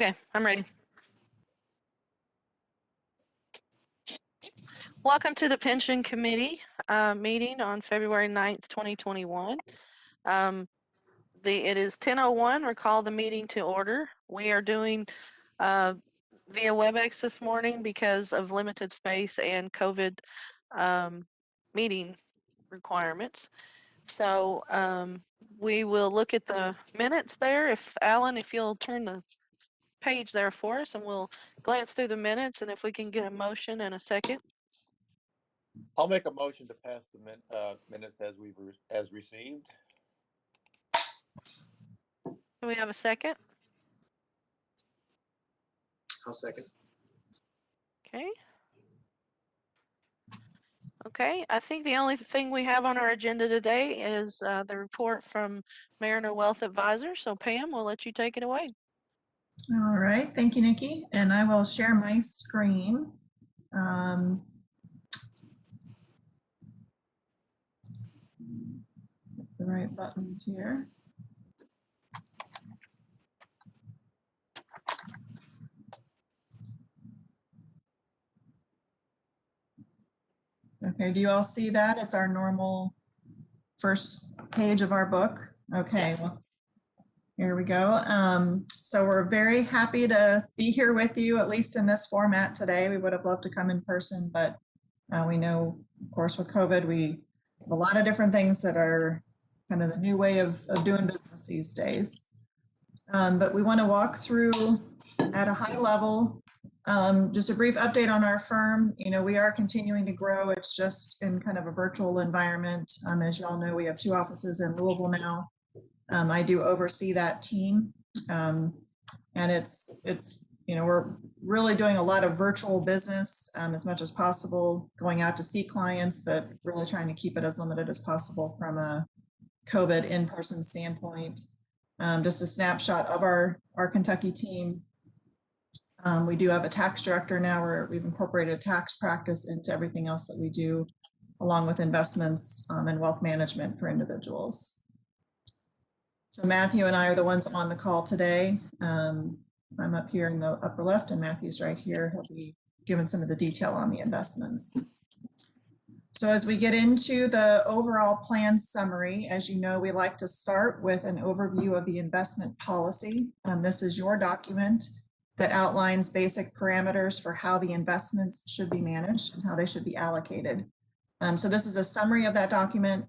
Okay, I'm ready. Welcome to the Pension Committee meeting on February 9th, 2021. It is 10:01. We'll call the meeting to order. We are doing via WebEx this morning because of limited space and COVID meeting requirements. So we will look at the minutes there. Alan, if you'll turn the page there for us, and we'll glance through the minutes, and if we can get a motion and a second. I'll make a motion to pass the minutes as received. Do we have a second? I'll second. Okay. Okay, I think the only thing we have on our agenda today is the report from Mariner Wealth Advisor. So Pam, we'll let you take it away. All right, thank you, Nikki. And I will share my screen. The right buttons here. Okay, do you all see that? It's our normal first page of our book. Okay, Yes. well, here we go. So we're very happy to be here with you, at least in this format today. We would have loved to come in person, but we know, of course, with COVID, we have a lot of different things that are kind of the new way of doing business these days. But we want to walk through at a high level, just a brief update on our firm. You know, we are continuing to grow. It's just in kind of a virtual environment. As you all know, we have 2 offices in Louisville now. I do oversee that team. And it's you know, we're really doing a lot of virtual business as much as possible, going out to see clients, but really trying to keep it as limited as possible from a COVID in-person standpoint. Just a snapshot of our Kentucky team. We do have a tax director now where we've incorporated a tax practice into everything else that we do, along with investments and wealth management for individuals. So Matthew and I are the ones on the call today. I'm up here in the upper left and Matthew's right here. He'll be giving some of the detail on the investments. So as we get into the overall plan summary, as you know, we like to start with an overview of the investment policy. This is your document that outlines basic parameters for how the investments should be managed and how they should be allocated. So this is a summary of that document.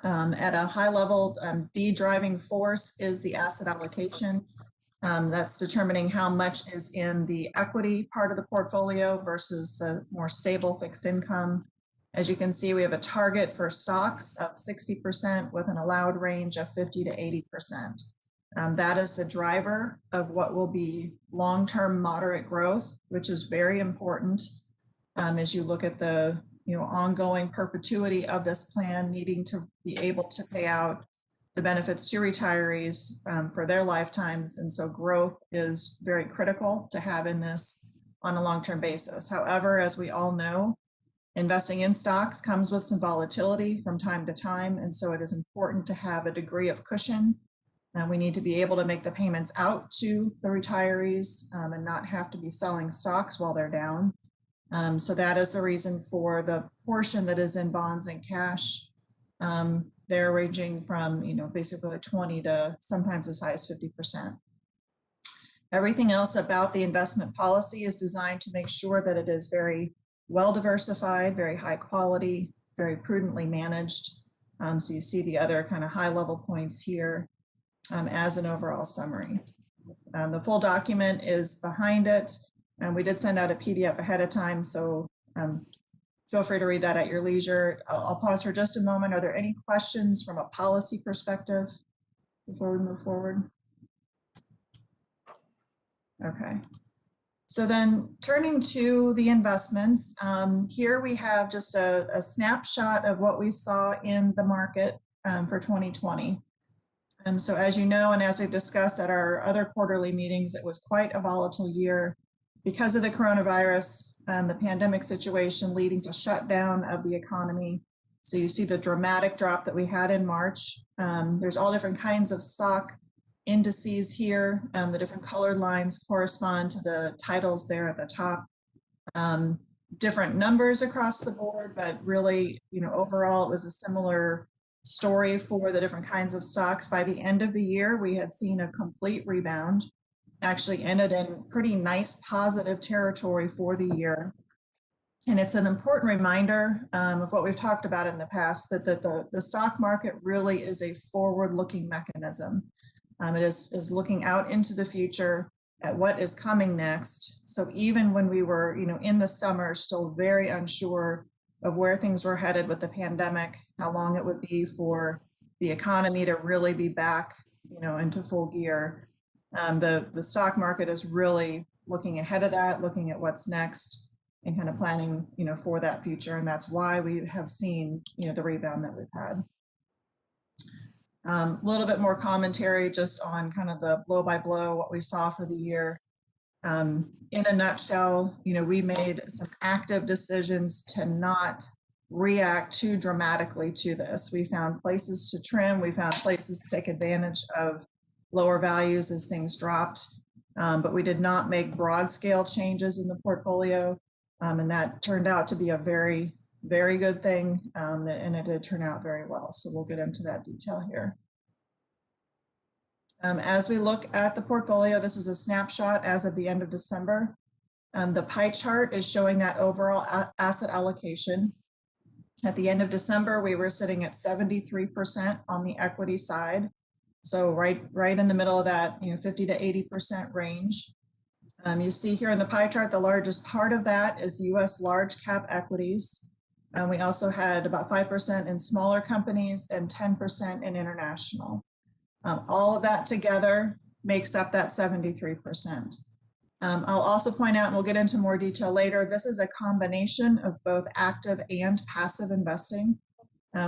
At a high level, the driving force is the asset allocation. That's determining how much is in the equity part of the portfolio versus the more stable fixed income. As you can see, we have a target for stocks of 60% with an allowed range of 50 to 80%. That is the driver of what will be long-term moderate growth, which is very important as you look at the ongoing perpetuity of this plan, needing to be able to pay out the benefits to retirees for their lifetimes. And so growth is very critical to have in this on a long-term basis. However, as we all know, investing in stocks comes with some volatility from time to time. And so it is important to have a degree of cushion. We need to be able to make the payments out to the retirees and not have to be selling stocks while they're down. So that is the reason for the portion that is in bonds and cash. They're ranging from, basically 20 to sometimes as high as 50%. Everything else about the investment policy is designed to make sure that it is very well diversified, very high quality, very prudently managed. So you see the other kind of high level points here as an overall summary. The full document is behind it. And we did send out a PDF ahead of time, so feel free to read that at your leisure. I'll pause for just a moment. Are there any questions from a policy perspective before we move forward? Okay. So then turning to the investments, here we have just a snapshot of what we saw in the market for 2020. So as you know, and as we've discussed at our other quarterly meetings, it was quite a volatile year because of the coronavirus and the pandemic situation leading to shutdown of the economy. So you see the dramatic drop that we had in March. There's all different kinds of stock indices here. The different colored lines correspond to the titles there at the top. Different numbers across the board, but really, overall, it was a similar story for the different kinds of stocks. By the end of the year, we had seen a complete rebound, actually ended in pretty nice positive territory for the year. And it's an important reminder of what we've talked about in the past, but that the stock market really is a forward-looking mechanism. It is looking out into the future at what is coming next. So even when we were, in the summer, still very unsure of where things were headed with the pandemic, how long it would be for the economy to really be back, into full gear. The stock market is really looking ahead of that, looking at what's next, and kind of planning, for that future. And that's why we have seen, the rebound that we've had. A little bit more commentary just on kind of the blow by blow, what we saw for the year. In a nutshell, we made some active decisions to not react too dramatically to this. We found places to trim. We found places to take advantage of lower values as things dropped. But we did not make broad scale changes in the portfolio. And that turned out to be a very, very good thing. And it did turn out very well. So we'll get into that detail here. As we look at the portfolio, this is a snapshot as of the end of December. The pie chart is showing that overall asset allocation. At the end of December, we were sitting at 73% on the equity side. So right in the middle of that, 50 to 80% range. You see here in the pie chart, the largest part of that is US large cap equities. We also had about 5% in smaller companies and 10% in international. All of that together makes up that 73%. I'll also point out, and we'll get into more detail later, this is a combination of both active and passive investing.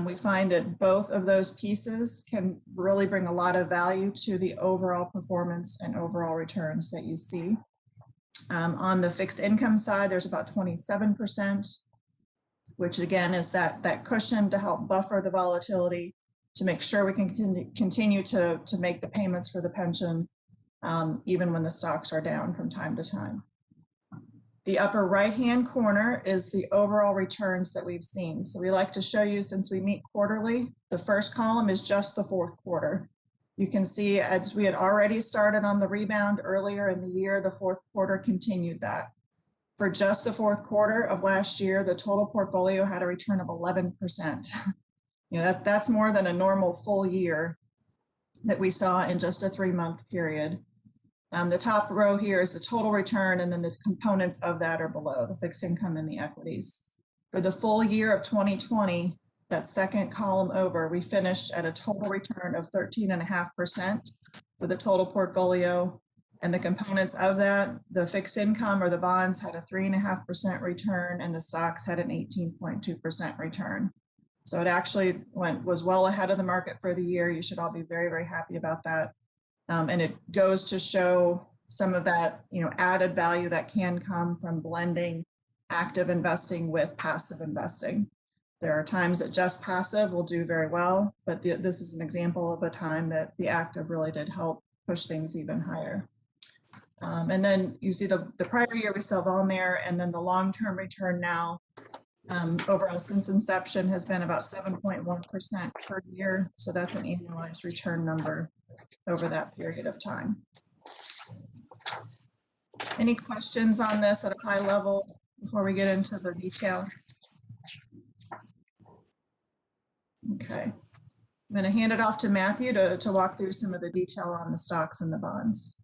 We find that both of those pieces can really bring a lot of value to the overall performance and overall returns that you see. On the fixed income side, there's about 27%, which again is that cushion to help buffer the volatility, to make sure we can continue to make the payments for the pension, even when the stocks are down from time to time. The upper right-hand corner is the overall returns that we've seen. So we like to show you, since we meet quarterly, the first column is just the fourth quarter. You can see, as we had already started on the rebound earlier in the year, the fourth quarter continued that. For just the fourth quarter of last year, the total portfolio had a return of 11%. That's more than a normal full year that we saw in just a 3-month period. The top row here is the total return, and then the components of that are below, the fixed income and the equities. For the full year of 2020, that second column over, we finished at a total return of 13.5% for the total portfolio. And the components of that, the fixed income or the bonds had a 3.5% return, and the stocks had an 18.2% return. So it actually was well ahead of the market for the year. You should all be very, very happy about that. And it goes to show some of that, added value that can come from blending active investing with passive investing. There are times that just passive will do very well, but this is an example of a time that the active really did help push things even higher. And then you see the prior year we still have on there, and then the long-term return now overall since inception has been about 7.1% per year. So that's an annualized return number over that period of time. Any questions on this at a high level before we get into the detail? Okay, I'm going to hand it off to Matthew to walk through some of the detail on the stocks and the bonds.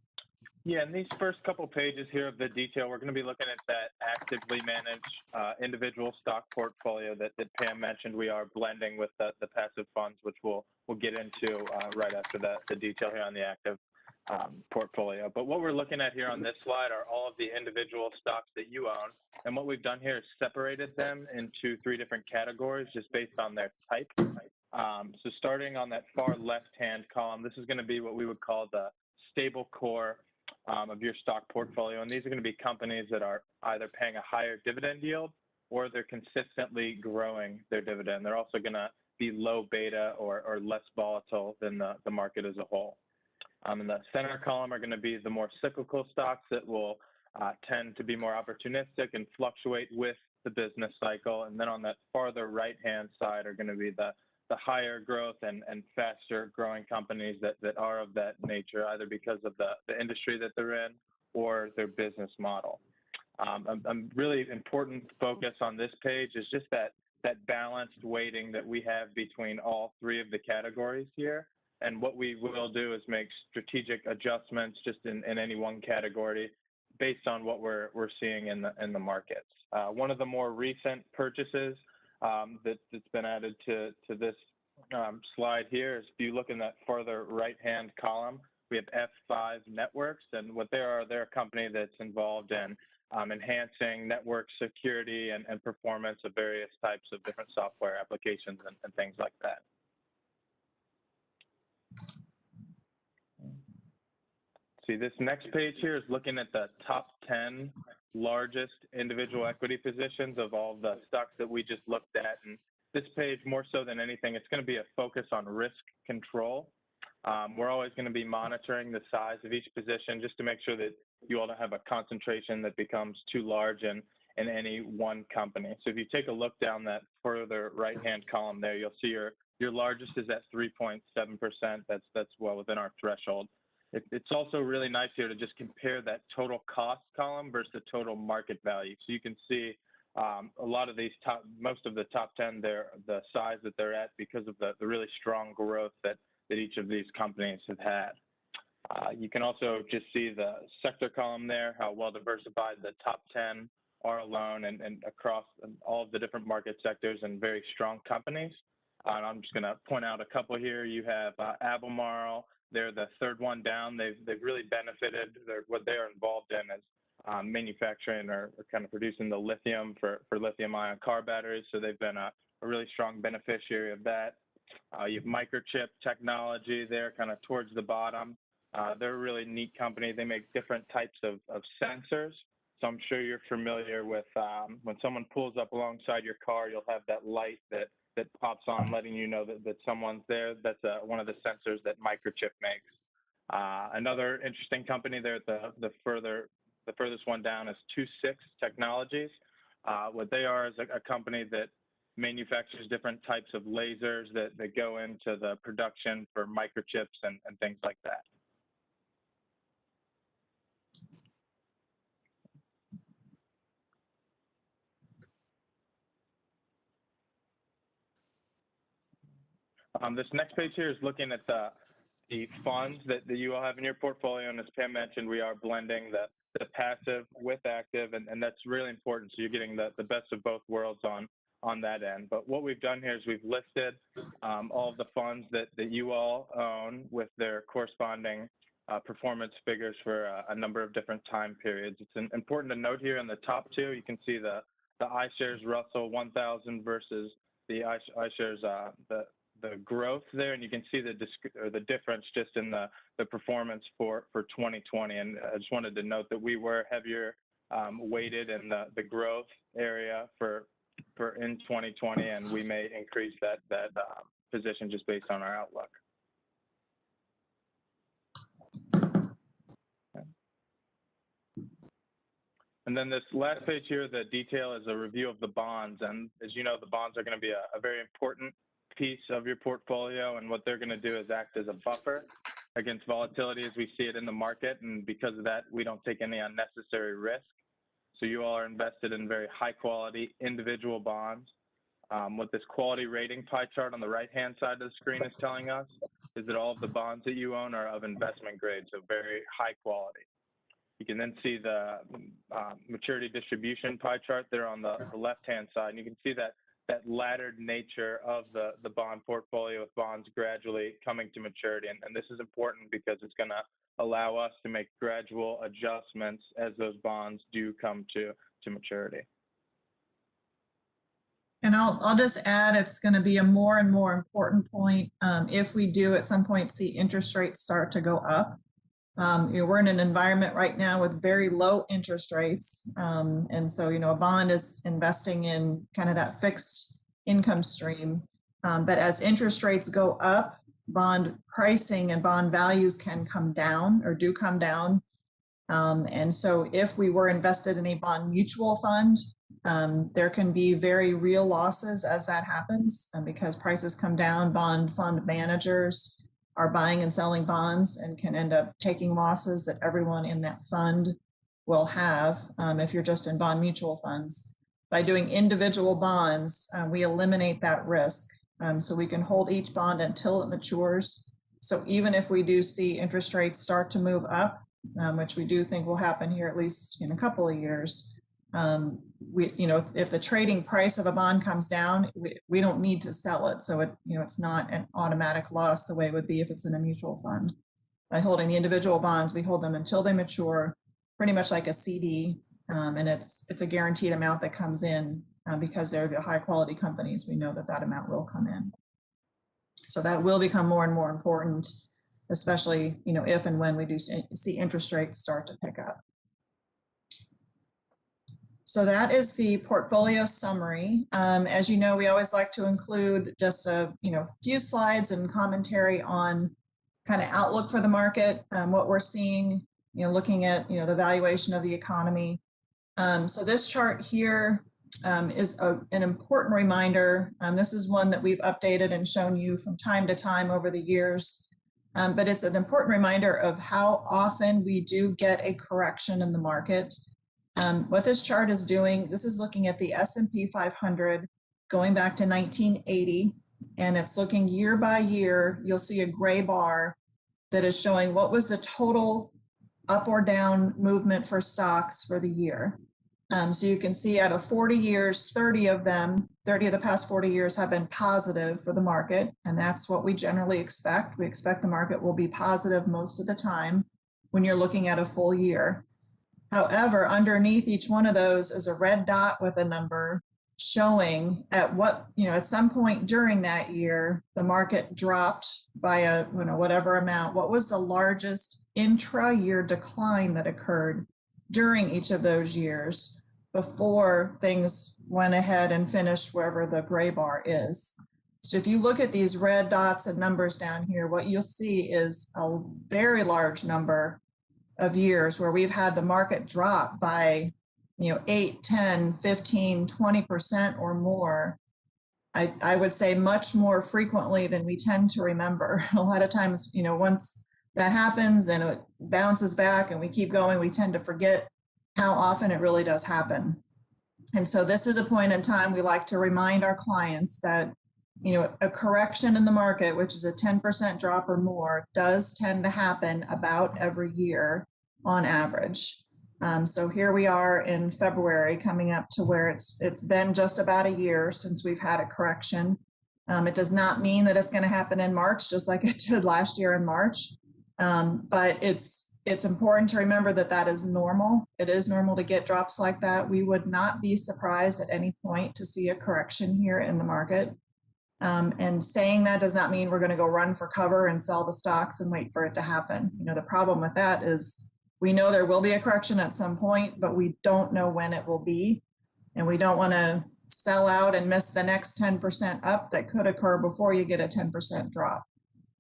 Yeah, in these first couple pages here of the detail, we're going to be looking at that actively managed individual stock portfolio that Pam mentioned. We are blending with the passive funds, which we'll get into right after the detail here on the active portfolio. But what we're looking at here on this slide are all of the individual stocks that you own. And what we've done here is separated them into 3 different categories just based on their type. So starting on that far left-hand column, this is going to be what we would call the stable core of your stock portfolio. And these are going to be companies that are either paying a higher dividend yield or they're consistently growing their dividend. They're also going to be low beta or less volatile than the market as a whole. In the center column are going to be the more cyclical stocks that will tend to be more opportunistic and fluctuate with the business cycle. And then on that farther right-hand side are going to be the higher growth and faster growing companies that are of that nature, either because of the industry that they're in or their business model. A really important focus on this page is just that balanced weighting that we have between all three of the categories here. And what we will do is make strategic adjustments just in any one category based on what we're seeing in the markets. One of the more recent purchases that's been added to this slide here is, if you look in that further right-hand column, we have F5 Networks, and what they're a company that's involved in enhancing network security and performance of various types of different software applications and things like that. See, this next page here is looking at the top 10 largest individual equity positions of all the stocks that we just looked at. And this page, more so than anything, it's going to be a focus on risk control. We're always going to be monitoring the size of each position just to make sure that you all don't have a concentration that becomes too large in any one company. So if you take a look down that further right-hand column there, you'll see your largest is at 3.7%. That's well within our threshold. It's also really nice here to just compare that total cost column versus the total market value. So you can see a lot of these most of the top 10, the size that they're at because of the really strong growth that each of these companies have had. You can also just see the sector column there, how well diversified the top 10 are alone and across all of the different market sectors and very strong companies. And I'm just going to point out a couple here. You have Albemarle. They're the third one down. They've really benefited. What they're involved in is manufacturing or kind of producing the lithium for lithium-ion car batteries. So they've been a really strong beneficiary of that. You have Microchip Technology there kind of towards the bottom. They're a really neat company. They make different types of sensors. So I'm sure you're familiar with when someone pulls up alongside your car, you'll have that light that pops on, letting you know that someone's there. That's one of the sensors that Microchip makes. Another interesting company there at the furthest one down is 26 Technologies. What they are is a company that manufactures different types of lasers that go into the production for microchips and things like that. This next page here is looking at the funds that you all have in your portfolio. And as Pam mentioned, we are blending the passive with active, and that's really important. So you're getting the best of both worlds on that end. But what we've done here is we've listed all of the funds that you all own with their corresponding performance figures for a number of different time periods. It's important to note here in the top two, you can see the iShares Russell 1000 versus the iShares the growth there, and you can see the difference just in the performance for 2020. And I just wanted to note that we were heavier weighted in the growth area for in 2020, and we may increase that position just based on our outlook. Okay. And then this last page here, the detail is a review of the bonds. And as you know, the bonds are going to be a very important piece of your portfolio, and what they're going to do is act as a buffer against volatility as we see it in the market. And because of that, we don't take any unnecessary risk. So you all are invested in very high quality individual bonds. What this quality rating pie chart on the right-hand side of the screen is telling us is that all of the bonds that you own are of investment grade, so very high quality. You can then see the maturity distribution pie chart there on the left-hand side, and you can see that laddered nature of the bond portfolio with bonds gradually coming to maturity. And this is important because it's going to allow us to make gradual adjustments as those bonds do come to maturity. And I'll just add, it's going to be a more and more important point if we do at some point see interest rates start to go up. We're in an environment right now with very low interest rates. And so, a bond is investing in kind of that fixed income stream. But as interest rates go up, bond pricing and bond values can come down or do come down. And so if we were invested in a bond mutual fund, there can be very real losses as that happens, because prices come down. Bond fund managers are buying and selling bonds and can end up taking losses that everyone in that fund will have if you're just in bond mutual funds. By doing individual bonds, we eliminate that risk. So we can hold each bond until it matures. So even if we do see interest rates start to move up, which we do think will happen here at least in a couple of years, if the trading price of a bond comes down, we don't need to sell it. So it's not an automatic loss the way it would be if it's in a mutual fund. By holding the individual bonds, we hold them until they mature, pretty much like a CD, and it's a guaranteed amount that comes in because they're the high quality companies. We know that amount will come in. So that will become more and more important, especially if and when we do see interest rates start to pick up. So that is the portfolio summary. As you know, we always like to include just a few slides and commentary on kind of outlook for the market, what we're seeing, looking at the valuation of the economy. So this chart here is an important reminder. This is one that we've updated and shown you from time to time over the years. But it's an important reminder of how often we do get a correction in the market. What this chart is doing, this is looking at the S&P 500 going back to 1980, and it's looking year by year. You'll see a gray bar that is showing what was the total up or down movement for stocks for the year. So you can see out of 40 years, 30 of the past 40 years have been positive for the market, and that's what we generally expect. We expect the market will be positive most of the time when you're looking at a full year. However, underneath each one of those is a red dot with a number showing at at some point during that year, the market dropped by whatever amount. What was the largest intra-year decline that occurred during each of those years before things went ahead and finished wherever the gray bar is? So if you look at these red dots and numbers down here, what you'll see is a very large number of years where we've had the market drop by 8, 10, 15, 20% or more. I would say much more frequently than we tend to remember. A lot of times, once that happens and it bounces back and we keep going, we tend to forget how often it really does happen. And so this is a point in time we like to remind our clients that a correction in the market, which is a 10% drop or more, does tend to happen about every year on average. So here we are in February, coming up to where it's been just about a year since we've had a correction. It does not mean that it's going to happen in March, just like it did last year in March. But it's important to remember that is normal. It is normal to get drops like that. We would not be surprised at any point to see a correction here in the market. And saying that does not mean we're going to go run for cover and sell the stocks and wait for it to happen. The problem with that is we know there will be a correction at some point, but we don't know when it will be. And we don't want to sell out and miss the next 10% up that could occur before you get a 10% drop.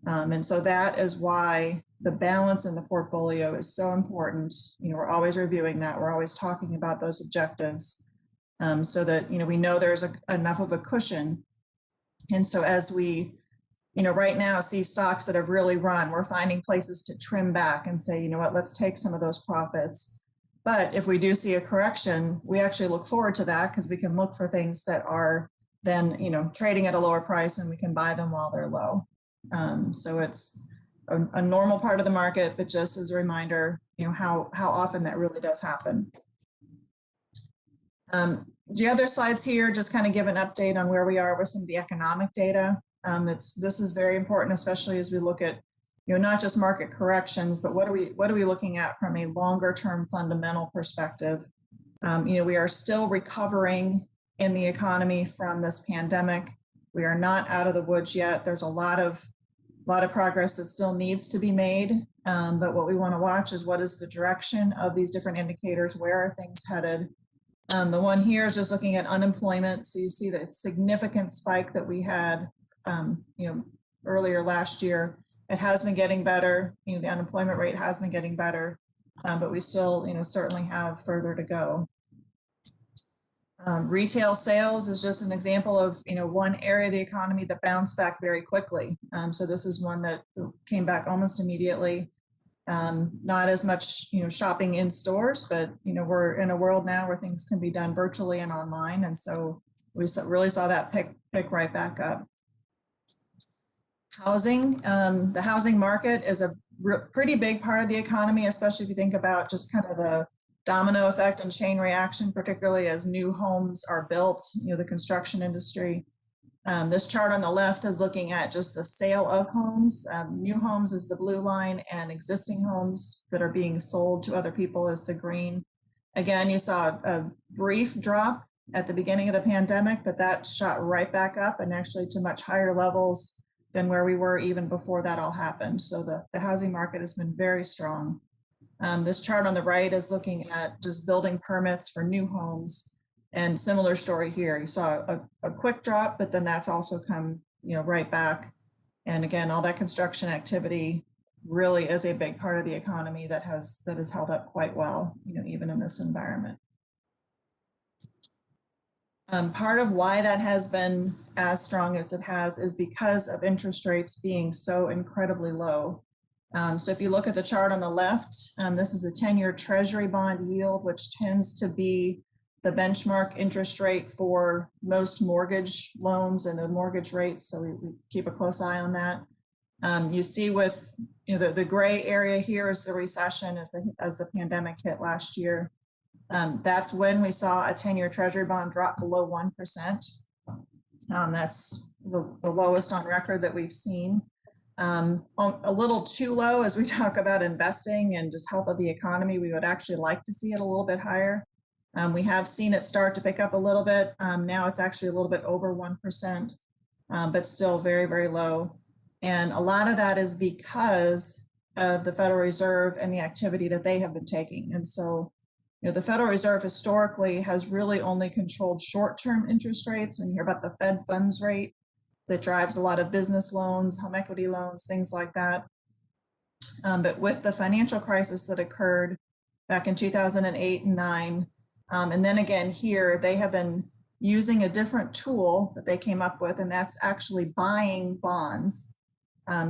And so that is why the balance in the portfolio is so important. We're always reviewing that. We're always talking about those objectives so that, we know there's enough of a cushion. And so as we, right now see stocks that have really run, we're finding places to trim back and say, let's take some of those profits. But if we do see a correction, we actually look forward to that because we can look for things that are then, trading at a lower price and we can buy them while they're low. So it's a normal part of the market, but just as a reminder, how often that really does happen. The other slides here just kind of give an update on where we are with some of the economic data. This is very important, especially as we look at, not just market corrections, but what are we looking at from a longer term fundamental perspective? We are still recovering in the economy from this pandemic. We are not out of the woods yet. There's a lot of progress that still needs to be made. But what we want to watch is what is the direction of these different indicators? Where are things headed? The one here is just looking at unemployment. So you see the significant spike that we had, earlier last year. It has been getting better. You know, the unemployment rate has been getting better, but we still, you know, certainly have further to go. Retail sales is just an example of, you know, one area of the economy that bounced back very quickly. So this is one that came back almost immediately. Not as much, you know, shopping in stores, but, you know, we're in a world now where things can be done virtually and online. And so we really saw that pick right back up. Housing, the housing market is a pretty big part of the economy, especially if you think about just kind of the domino effect and chain reaction, particularly as new homes are built, you know, the construction industry. This chart on the left is looking at just the sale of homes. New homes is the blue line, and existing homes that are being sold to other people is the green. Again, you saw a brief drop at the beginning of the pandemic, but that shot right back up and actually to much higher levels than where we were even before that all happened. So the housing market has been very strong. This chart on the right is looking at just building permits for new homes, and similar story here. You saw a quick drop, but then that's also come, you know, right back. And again, all that construction activity really is a big part of the economy that has held up quite well, you know, even in this environment. Part of why that has been as strong as it has is because of interest rates being so incredibly low. So if you look at the chart on the left, this is a 10-year Treasury bond yield, which tends to be the benchmark interest rate for most mortgage loans and the mortgage rates. So we keep a close eye on that. You see with, you know, the gray area here is the recession as the pandemic hit last year. That's when we saw a 10-year Treasury bond drop below 1%. That's the lowest on record that we've seen. A little too low as we talk about investing and just health of the economy. We would actually like to see it a little bit higher. We have seen it start to pick up a little bit. Now it's actually a little bit over 1%, but still very, very low. And a lot of that is because of the Federal Reserve and the activity that they have been taking. And so, you know, the Federal Reserve historically has really only controlled short-term interest rates. When you hear about the Fed funds rate, that drives a lot of business loans, home equity loans, things like that. But with the financial crisis that occurred back in 2008 and 9, and then again here, they have been using a different tool that they came up with, and that's actually buying bonds.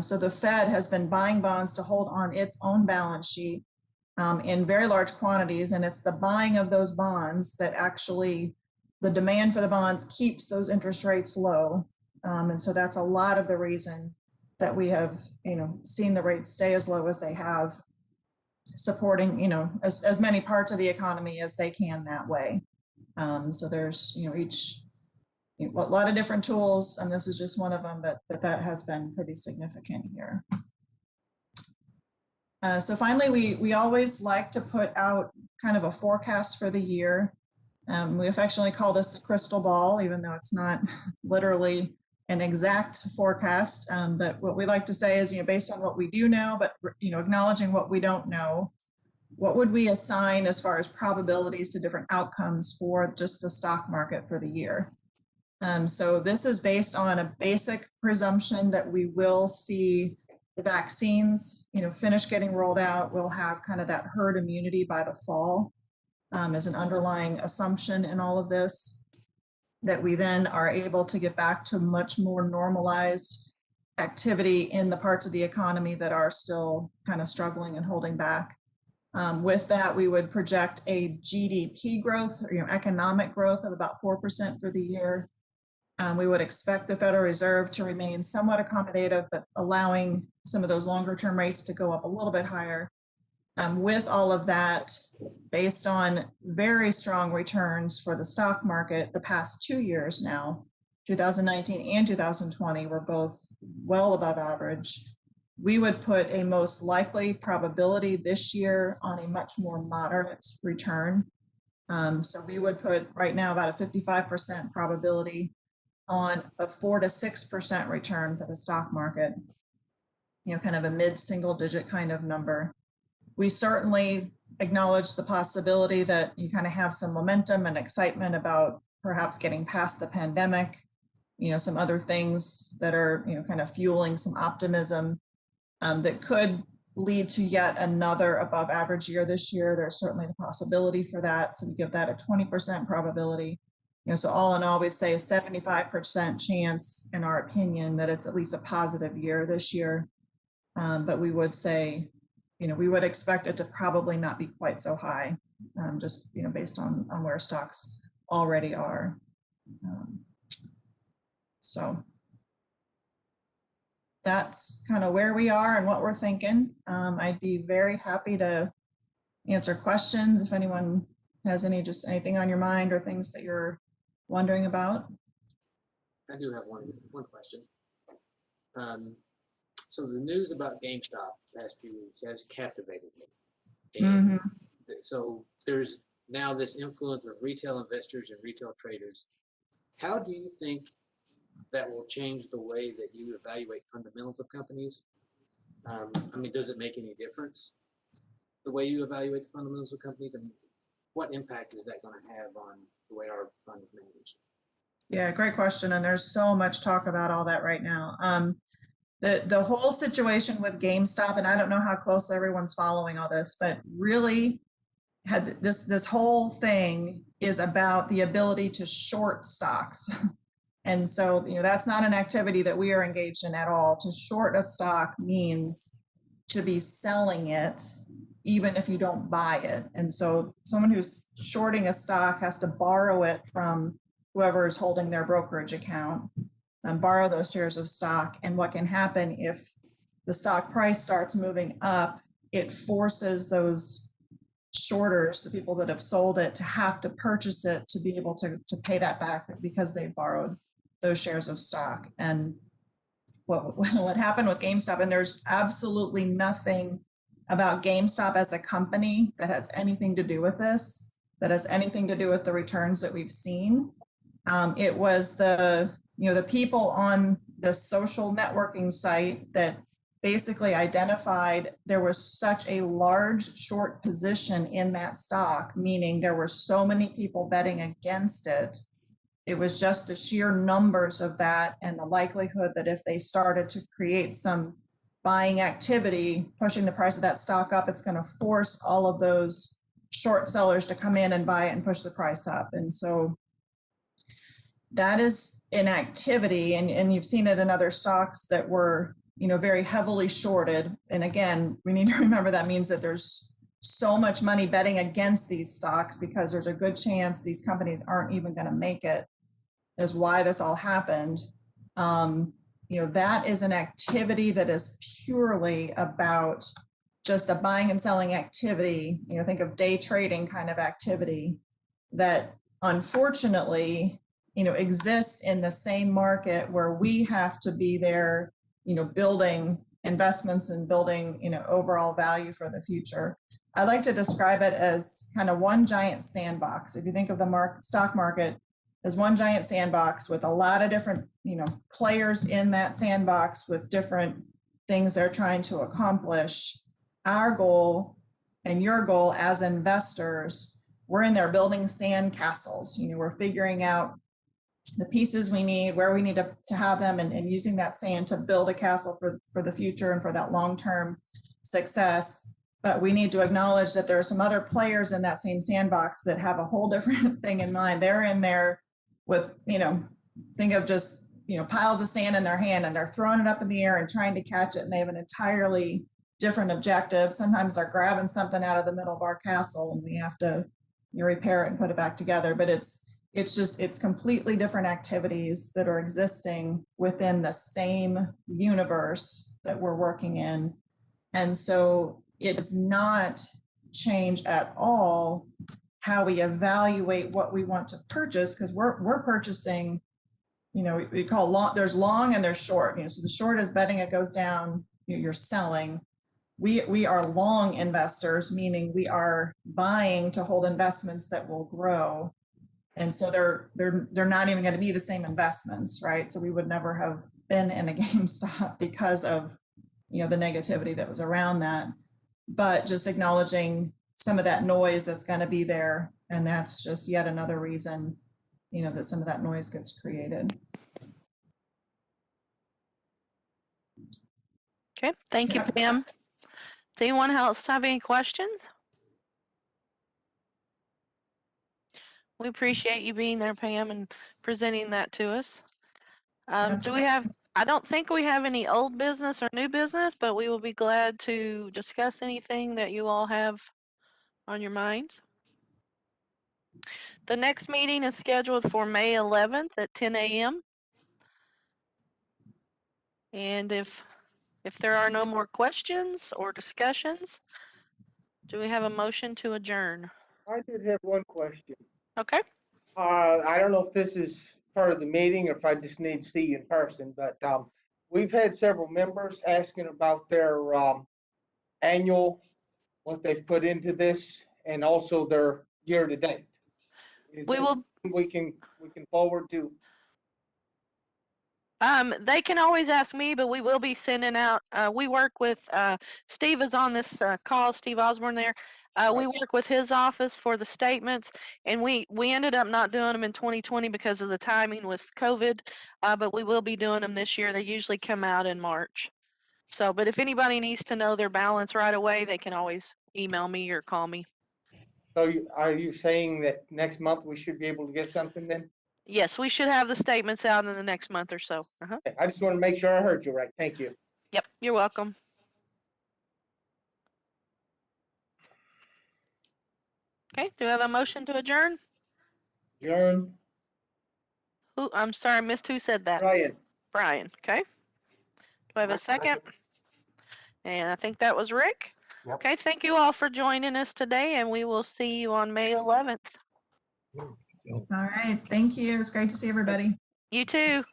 So the Fed has been buying bonds to hold on its own balance sheet in very large quantities, and it's the buying of those bonds that actually, the demand for the bonds keeps those interest rates low. And so that's a lot of the reason that we have, you know, seen the rates stay as low as they have, supporting, you know, as many parts of the economy as they can that way. So there's, you know, a lot of different tools, and this is just one of them, but that has been pretty significant here. So finally, we always like to put out kind of a forecast for the year. We affectionately call this the crystal ball, even though it's not literally an exact forecast. But what we like to say is, you know, based on what we do know, but, you know, acknowledging what we don't know, what would we assign as far as probabilities to different outcomes for just the stock market for the year? So this is based on a basic presumption that we will see the vaccines, you know, finish getting rolled out. We'll have kind of that herd immunity by the fall as an underlying assumption in all of this, that we then are able to get back to much more normalized activity in the parts of the economy that are still kind of struggling and holding back. With that, we would project a GDP growth, or, you know, economic growth of about 4% for the year. We would expect the Federal Reserve to remain somewhat accommodative, but allowing some of those longer term rates to go up a little bit higher. With all of that, based on very strong returns for the stock market the past 2 years now, 2019 and 2020 were both well above average, we would put a most likely probability this year on a much more moderate return. So we would put right now about a 55% probability on a 4 to 6% return for the stock market, you know, kind of a mid-single digit kind of number. We certainly acknowledge the possibility that you kind of have some momentum and excitement about perhaps getting past the pandemic. some other things that are, kind of fueling some optimism that could lead to yet another above average year this year. There's certainly the possibility for that. So we give that a 20% probability. So all in all, we'd say a 75% chance, in our opinion, that it's at least a positive year this year. But we would say, we would expect it to probably not be quite so high, just, based on where stocks already are. So that's kind of where we are and what we're thinking. I'd be very happy to answer questions if anyone has anything on your mind or things that you're wondering about. I do have one question. So the news about GameStop the past few weeks has captivated me. And so there's now this influence of retail investors and retail traders. How do you think that will change the way that you evaluate fundamentals of companies? I mean, does it make any difference, the way you evaluate the fundamentals of companies? I mean, what impact is that going to have on the way our fund is managed? Yeah, great question. And there's so much talk about all that right now. The whole situation with GameStop, and I don't know how close everyone's following all this, but really had this whole thing is about the ability to short stocks. And so, that's not an activity that we are engaged in at all. To short a stock means to be selling it, even if you don't buy it. And so someone who's shorting a stock has to borrow it from whoever is holding their brokerage account and borrow those shares of stock. And what can happen if the stock price starts moving up, it forces those shorters, the people that have sold it, to have to purchase it to be able to pay that back because they borrowed those shares of stock. And what happened with GameStop, and there's absolutely nothing about GameStop as a company that has anything to do with this, that has anything to do with the returns that we've seen. It was the people on the social networking site that basically identified there was such a large short position in that stock, meaning there were so many people betting against it. It was just the sheer numbers of that and the likelihood that if they started to create some buying activity, pushing the price of that stock up, it's going to force all of those short sellers to come in and buy it and push the price up. And so that is an activity, and you've seen it in other stocks that were, very heavily shorted. And again, we need to remember that means that there's so much money betting against these stocks because there's a good chance these companies aren't even going to make it, is why this all happened. That is an activity that is purely about just the buying and selling activity. Think of day trading kind of activity that unfortunately, exists in the same market where we have to be there, building investments and building, overall value for the future. I like to describe it as kind of one giant sandbox. If you think of the stock market as one giant sandbox with a lot of different, players in that sandbox with different things they're trying to accomplish. Our goal and your goal as investors, we're in there building sand castles. We're figuring out the pieces we need, where we need to have them, and using that sand to build a castle for the future and for that long-term success. But we need to acknowledge that there are some other players in that same sandbox that have a whole different thing in mind. They're in there with, think of just, piles of sand in their hand, and they're throwing it up in the air and trying to catch it. And they have an entirely different objective. Sometimes they're grabbing something out of the middle of our castle and we have to repair it and put it back together. But it's completely different activities that are existing within the same universe that we're working in. And so it does not change at all how we evaluate what we want to purchase, because we're purchasing, we call there's long and there's short. So the short is betting it goes down, you're selling. We are long investors, meaning we are buying to hold investments that will grow. And so they're not even going to be the same investments, right? So we would never have been in a GameStop because of, the negativity that was around that. But just acknowledging some of that noise that's going to be there, and that's just yet another reason, that some of that noise gets created. Okay, thank you, Pam. Does anyone else have any questions? We appreciate you being there, Pam, and presenting that to us. Do we have, I don't think we have any old business or new business, but we will be glad to discuss anything that you all have on your minds. The next meeting is scheduled for May 11th at 10 a.m. And if there are no more questions or discussions, do we have a motion to adjourn? I did have one question. Okay. I don't know if this is part of the meeting or if I just need to see you in person, but we've had several members asking about their annual, what they've put into this, and also their year to date. Is We that will, something we can forward to? they can always ask me, but we will be sending out, we work with, Steve is on this call, Steve Osborne there. We Right. work with his office for the statements, and we ended up not doing them in 2020 because of the timing with COVID, but we will be doing them this year. They usually come out in March. So, but if anybody needs to know their balance right away, they can always email me or call me. So are you saying that next month we should be able to get something then? Yes, we should have the statements out in the next month or so. I just want to make sure I heard you right. Thank you. Yep, you're welcome. Okay, do we have a motion to adjourn? Adjourn. Who, I'm sorry, I missed who said that. Brian. Brian, okay. Do I have a second? And I think that was Rick. Yep. Okay, thank you all for joining us today, and we will see you on May 11th. All right. Thank you. It's great to see everybody. You too.